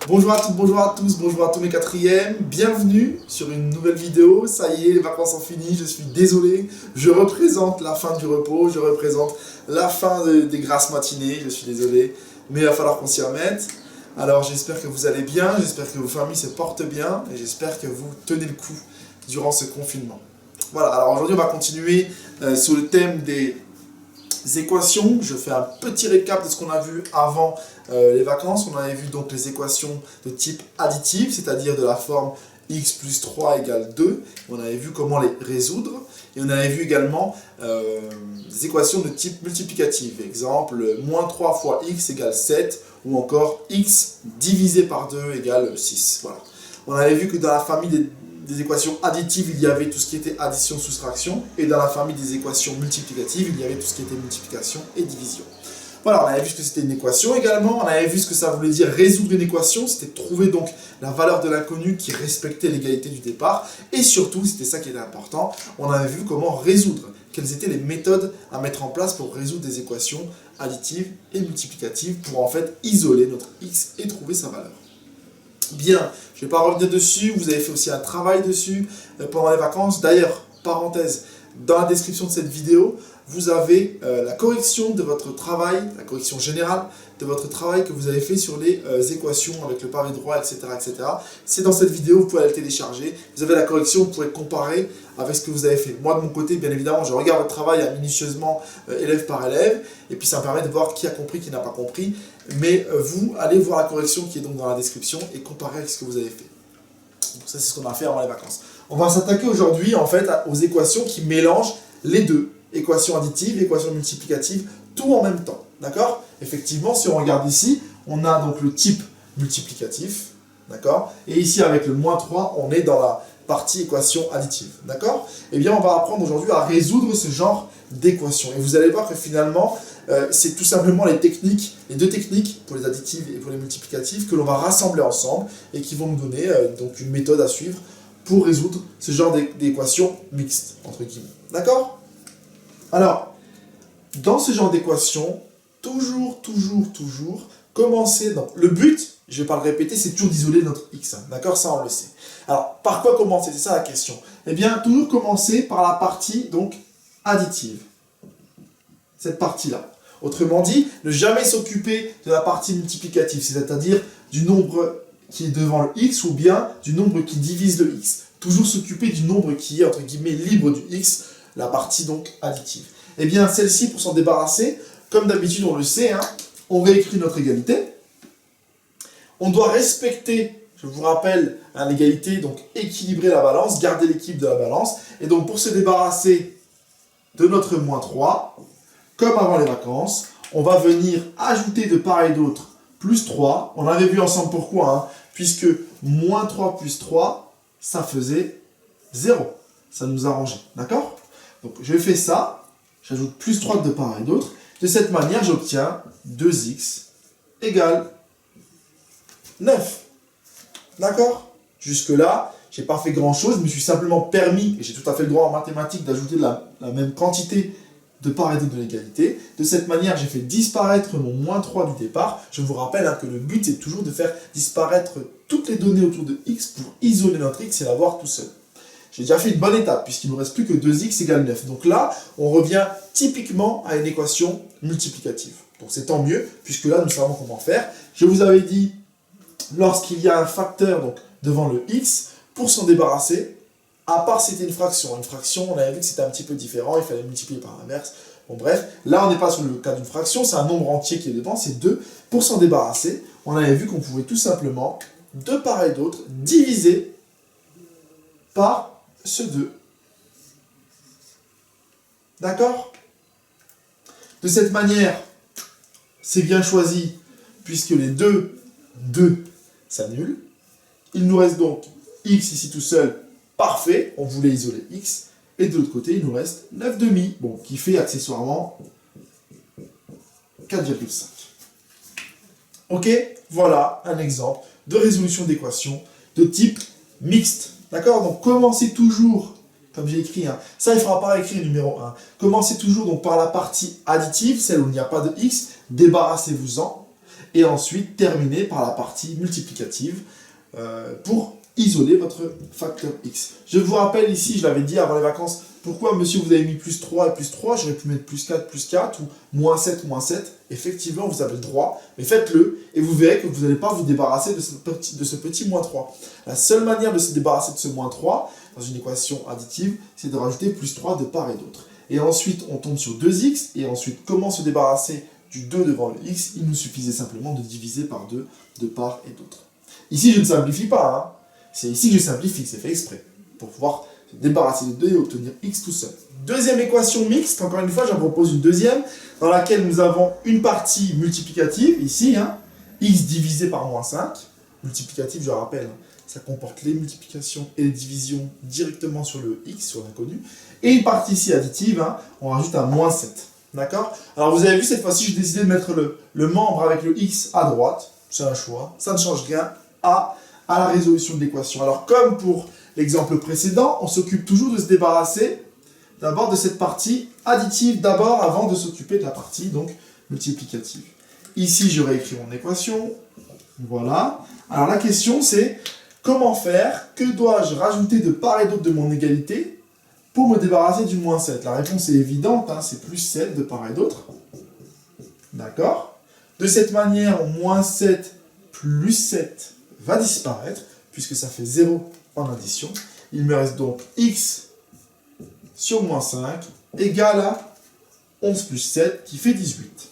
Bonjour à toutes, bonjour à tous, bonjour à tous mes quatrièmes, bienvenue sur une nouvelle vidéo. Ça y est, les vacances sont finies, je suis désolé, je représente la fin du repos, je représente la fin des grasses matinées, je suis désolé, mais il va falloir qu'on s'y remette. Alors j'espère que vous allez bien, j'espère que vos familles se portent bien, et j'espère que vous tenez le coup durant ce confinement. Voilà, alors aujourd'hui on va continuer sur le thème des équations. Je fais un petit récap de ce qu'on a vu avant les vacances. On avait vu donc les équations de type additive, c'est-à-dire de la forme x plus 3 égale 2. On avait vu comment les résoudre. Et on avait vu également des équations de type multiplicative. Exemple, moins 3 fois x égale 7, ou encore x divisé par 2 égale 6. Voilà. On avait vu que dans la famille des équations additives, il y avait tout ce qui était addition, soustraction, et dans la famille des équations multiplicatives, il y avait tout ce qui était multiplication et division. Voilà, on avait vu ce que c'était une équation également, on avait vu ce que ça voulait dire résoudre une équation, c'était trouver donc la valeur de l'inconnu qui respectait l'égalité du départ, et surtout, c'était ça qui était important, on avait vu comment résoudre, quelles étaient les méthodes à mettre en place pour résoudre des équations additives et multiplicatives, pour en fait isoler notre x et trouver sa valeur. Bien, je ne vais pas revenir dessus, vous avez fait aussi un travail dessus pendant les vacances. D'ailleurs, parenthèse, dans la description de cette vidéo, vous avez la correction de votre travail, la correction générale de votre travail que vous avez fait sur les équations avec le pavé droit, etc. etc. C'est dans cette vidéo, vous pouvez la télécharger. Vous avez la correction, vous pourrez comparer avec ce que vous avez fait. Moi, de mon côté, bien évidemment, je regarde votre travail minutieusement, élève par élève, et puis ça me permet de voir qui a compris, qui n'a pas compris. Mais vous, allez voir la correction qui est donc dans la description et comparer avec ce que vous avez fait. Donc ça, c'est ce qu'on a fait avant les vacances. On va s'attaquer aujourd'hui, en fait, aux équations qui mélangent les deux. Équation additive, équation multiplicative, tout en même temps. D'accord? Effectivement, si on regarde ici, on a donc le type multiplicatif. D'accord? Et ici, avec le moins 3, on est dans la partie équation additive. D'accord? Eh bien, on va apprendre aujourd'hui à résoudre ce genre d'équations. Et vous allez voir que finalement, c'est tout simplement les deux techniques pour les additives et pour les multiplicatives que l'on va rassembler ensemble et qui vont nous donner donc une méthode à suivre pour résoudre ce genre d'équations mixtes, entre guillemets. D'accord? Alors, dans ce genre d'équation, toujours, commencer... Donc, le but, je ne vais pas le répéter, c'est toujours d'isoler notre x. D'accord? Ça, on le sait. Alors, par quoi commencer? C'est ça la question. Eh bien, toujours commencer par la partie, donc, additive. Cette partie-là. Autrement dit, ne jamais s'occuper de la partie multiplicative, c'est-à-dire du nombre qui est devant le x ou bien du nombre qui divise le x. Toujours s'occuper du nombre qui est, entre guillemets, libre du x, la partie donc additive. Eh bien, celle-ci, pour s'en débarrasser, comme d'habitude, on le sait, on réécrit notre égalité. On doit respecter, je vous rappelle, l'égalité, donc équilibrer la balance, garder l'équilibre de la balance. Et donc, pour se débarrasser de notre moins 3, comme avant les vacances, on va venir ajouter de part et d'autre plus 3. On avait vu ensemble pourquoi, puisque moins 3 plus 3, ça faisait 0. Ça nous arrangeait, d'accord? Donc je fais ça, j'ajoute plus 3 de part et d'autre. De cette manière, j'obtiens 2x égale 9. D'accord? Jusque-là, je n'ai pas fait grand-chose, je me suis simplement permis, et j'ai tout à fait le droit en mathématiques, d'ajouter la même quantité de part et d'autre de l'égalité. De cette manière, j'ai fait disparaître mon moins 3 du départ. Je vous rappelle que le but est toujours de faire disparaître toutes les données autour de x pour isoler notre x et l'avoir tout seul. J'ai déjà fait une bonne étape, puisqu'il ne nous reste plus que 2x égale 9. Donc là, on revient typiquement à une équation multiplicative. Donc c'est tant mieux, puisque là, nous savons comment faire. Je vous avais dit, lorsqu'il y a un facteur donc, devant le x, pour s'en débarrasser, à part c'était une fraction. Une fraction, on avait vu que c'était un petit peu différent, il fallait multiplier par l'inverse. Bon bref, là on n'est pas sur le cas d'une fraction, c'est un nombre entier qui est devant, c'est 2. Pour s'en débarrasser, on avait vu qu'on pouvait tout simplement, de part et d'autre, diviser par ce 2. D'accord? De cette manière, c'est bien choisi, puisque les 2 s'annulent. Il nous reste donc x ici tout seul, parfait, on voulait isoler x. Et de l'autre côté, il nous reste 9 demi, bon, qui fait accessoirement 4,5. Ok, voilà un exemple de résolution d'équation de type mixte. D'accord? Donc commencez toujours, comme j'ai écrit, ça il ne faudra pas écrire numéro 1. Commencez toujours donc par la partie additive, celle où il n'y a pas de x, débarrassez-vous-en. et ensuite terminer par la partie multiplicative pour isoler votre facteur x. Je vous rappelle ici, je l'avais dit avant les vacances, pourquoi monsieur vous avez mis plus 3 et plus 3, j'aurais pu mettre plus 4 ou moins 7, effectivement vous avez le droit, mais faites-le et vous verrez que vous n'allez pas vous débarrasser de ce petit moins 3. La seule manière de se débarrasser de ce moins 3 dans une équation additive, c'est de rajouter plus 3 de part et d'autre. Et ensuite on tombe sur 2x, et ensuite comment se débarrasser du 2 devant le x? Il nous suffisait simplement de diviser par 2 de part et d'autre. Ici je ne simplifie pas, hein. C'est ici que je simplifie, c'est fait exprès, pour pouvoir se débarrasser de 2 et obtenir x tout seul. Deuxième équation mixte, encore une fois, j'en propose une deuxième, dans laquelle nous avons une partie multiplicative, ici, hein, x divisé par moins 5. Multiplicative, je rappelle, ça comporte les multiplications et les divisions directement sur le x, sur l'inconnu. Et une partie ici additive, hein, on rajoute un moins 7. D'accord? Alors vous avez vu, cette fois-ci, j'ai décidé de mettre le membre avec le x à droite. C'est un choix, ça ne change rien à la résolution de l'équation. Alors comme pour l'exemple précédent, on s'occupe toujours de se débarrasser d'abord de cette partie additive d'abord avant de s'occuper de la partie donc multiplicative. Ici je réécris mon équation, voilà. Alors la question c'est comment faire, que dois-je rajouter de part et d'autre de mon égalité pour me débarrasser du moins 7? La réponse est évidente, hein, c'est plus 7 de part et d'autre. D'accord? De cette manière, moins 7 plus 7 va disparaître, puisque ça fait 0 en addition. Il me reste donc x sur moins 5 égale à 11 plus 7 qui fait 18.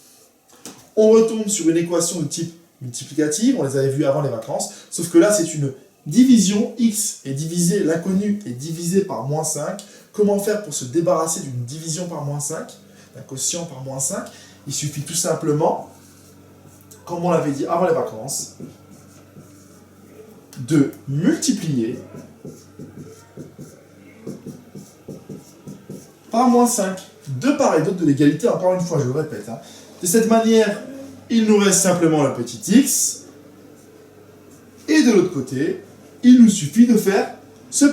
On retombe sur une équation de type multiplicative, on les avait vues avant les vacances, sauf que là c'est une division, x est divisé, l'inconnu est divisé par moins 5. Comment faire pour se débarrasser d'une division par moins 5, d'un quotient par moins 5? Il suffit tout simplement, comme on l'avait dit avant les vacances, de multiplier par moins 5, de part et d'autre de l'égalité, encore une fois, je le répète. Hein. De cette manière, il nous reste simplement le petit x, et de l'autre côté, il nous suffit de faire ce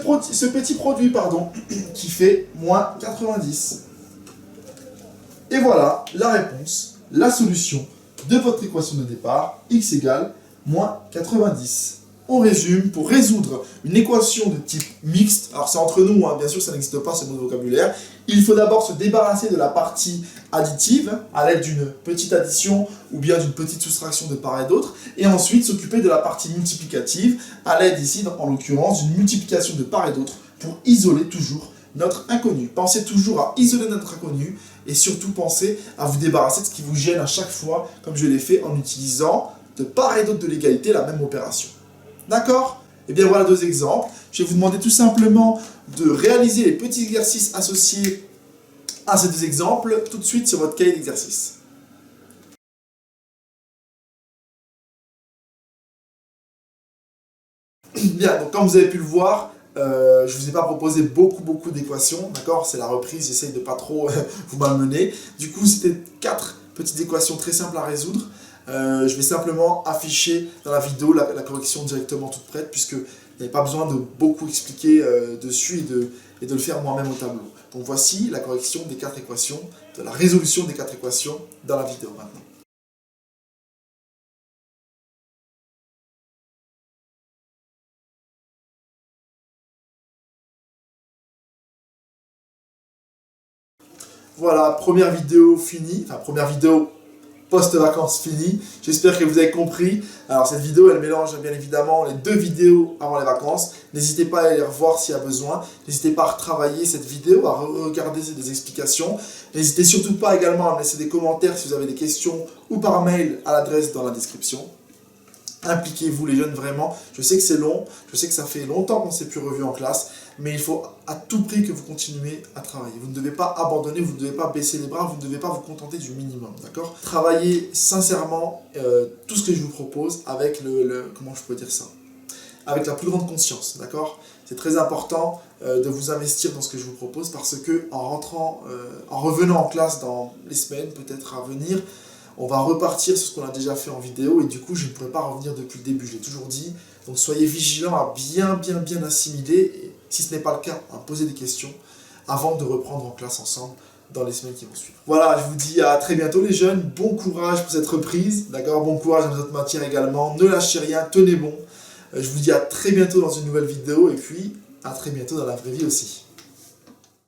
petit produit, qui fait moins 90. Et voilà la réponse, la solution de votre équation de départ, x égale moins 90. On résume, pour résoudre une équation de type mixte, alors c'est entre nous, hein, bien sûr ça n'existe pas ce mot de vocabulaire, il faut d'abord se débarrasser de la partie additive à l'aide d'une petite addition ou bien d'une petite soustraction de part et d'autre, et ensuite s'occuper de la partie multiplicative à l'aide ici, en l'occurrence, d'une multiplication de part et d'autre pour isoler toujours notre inconnu. Pensez toujours à isoler notre inconnu et surtout pensez à vous débarrasser de ce qui vous gêne à chaque fois, comme je l'ai fait en utilisant de part et d'autre de l'égalité la même opération. D'accord? Et bien voilà deux exemples. Je vais vous demander tout simplement de réaliser les petits exercices associés à ces deux exemples tout de suite sur votre cahier d'exercice. Bien, donc comme vous avez pu le voir, je ne vous ai pas proposé beaucoup d'équations, d'accord? C'est la reprise, j'essaye de pas trop vous malmener. Du coup, c'était 4 petites équations très simples à résoudre. Je vais simplement afficher dans la vidéo la correction directement toute prête, puisque il n'y avait pas besoin de beaucoup expliquer dessus et de le faire moi-même au tableau. Donc voici la correction des 4 équations, de la résolution des 4 équations dans la vidéo maintenant. Voilà, première vidéo finie, enfin première vidéo post-vacances finie. J'espère que vous avez compris. Alors cette vidéo, elle mélange bien évidemment les 2 vidéos avant les vacances. N'hésitez pas à les revoir s'il y a besoin. N'hésitez pas à retravailler cette vidéo, à regarder des explications. N'hésitez surtout pas également à me laisser des commentaires si vous avez des questions ou par mail à l'adresse dans la description. Impliquez-vous les jeunes vraiment. Je sais que c'est long, je sais que ça fait longtemps qu'on ne s'est plus revu en classe, mais il faut à tout prix que vous continuez à travailler. Vous ne devez pas abandonner, vous ne devez pas baisser les bras, vous ne devez pas vous contenter du minimum, d'accord? Travaillez sincèrement tout ce que je vous propose avec comment je peux dire ça? Avec la plus grande conscience, d'accord? C'est très important de vous investir dans ce que je vous propose parce que en revenant en classe dans les semaines peut-être à venir, on va repartir sur ce qu'on a déjà fait en vidéo et du coup je ne pourrai pas revenir depuis le début, je l'ai toujours dit. Donc soyez vigilants à bien assimiler, et si ce n'est pas le cas, à poser des questions avant de reprendre en classe ensemble dans les semaines qui vont suivre. Voilà, je vous dis à très bientôt les jeunes, bon courage pour cette reprise, d'accord, bon courage dans votre maintien également, ne lâchez rien, tenez bon. Je vous dis à très bientôt dans une nouvelle vidéo et puis à très bientôt dans la vraie vie aussi.